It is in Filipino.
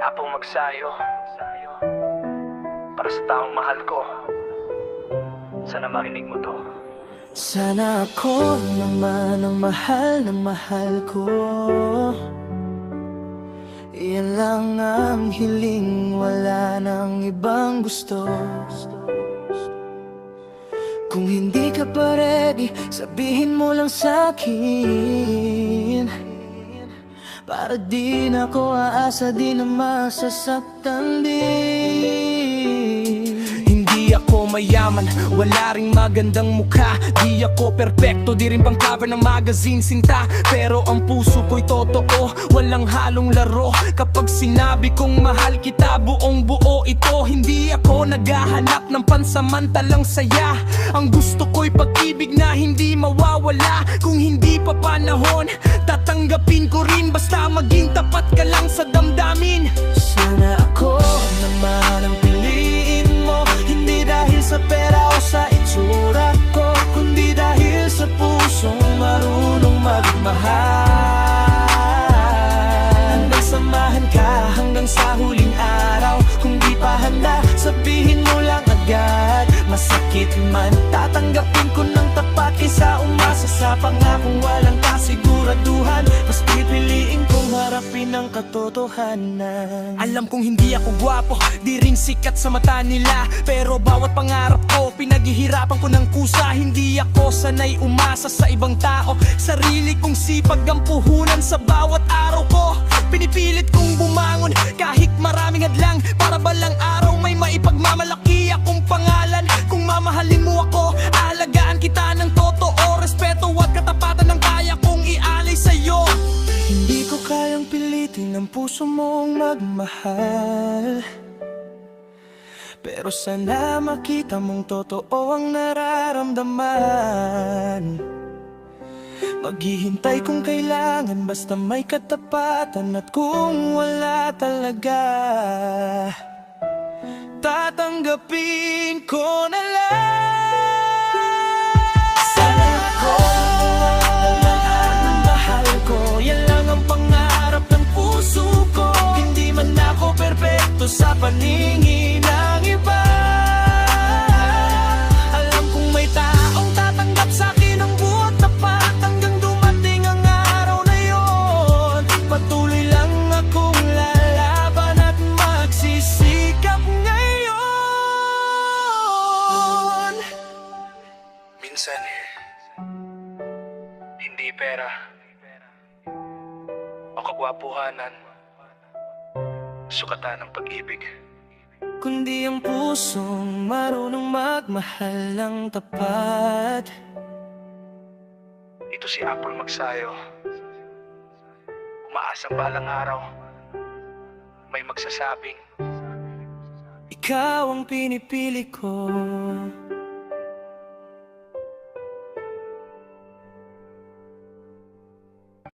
Apong magsayo para sa taong mahal ko. Sana marinig mo to. Sana ako naman ang mahal ko. Yan lang ang hiling, wala nang ibang gusto. Kung hindi ka pa ready, sabihin mo lang sa'kin, para di na ako aasa, di na masasaktan din. Hindi ako mayaman, wala ring magandang mukha. Di ako perpekto, di rin pang cover ng magazine sinta. Pero ang puso ko'y totoo, walang halong laro. Kapag sinabi kong mahal kita, buong buo ito. Hindi ako naghahanap ng pansamantalang saya. Ang gusto ko'y pag-ibig na hindi mawawala. Kung hindi pa panahon, tatanggapin ko rin. Basta maging tapat ka lang sa damdamin. Sana ako naman ang piliin mo, hindi dahil sa pera o sa itsura ko, kundi dahil sa pusong marunong magmahal. Handang samahan ka hanggang sa huling araw. Kung di pa handa, sabihin mo lang agad. Masakit man, tatanggapin ko ng tapat kaysa umasa sa pangakong walang kasiguraduhan. Mas pipiliin kong harapin ang katotohanan. Alam kong hindi ako gwapo, di rin sikat sa mata nila, pero bawat pangarap ko, pinaghihirapan ko ng kusa. Hindi ako sanay umasa sa ibang tao, sarili kong sipag ang puhunan sa bawat araw ko. Pinipilit kong bumangon kahit maraming hadlang, para balang araw may maipagmamalaki akong pangalan. Kung mamahalin mo ako, aalagaan kita ng totoo. Respeto at katapatan ang kaya kong ialay sa'yo. Hindi ko kayang pilitin ang puso mong magmahal, pero sana makita mong totoo ang nararamdaman. Maghihintay kung kailangan, basta may katapatan. At kung wala talaga, tatanggapin ko na lang. Sana ako ang mahal ko, yan lang ang pangarap ng puso ko. Hindi man ako perpekto sa paningin ng iba. Alam kong may taong tatanggap sa'kin ng buot tapat, hanggang dumating ang araw na yon. Patuloy lang akong lalaban at magsisikap ngayon. Minsan, hindi pera o kagwapuhanan sukatan ng pag-ibig, Kundi ang pusong marunong magmahal ng tapat. Ito si Apple magsayo, umaasang balang araw may magsasabing Ikaw ang pinipili ko.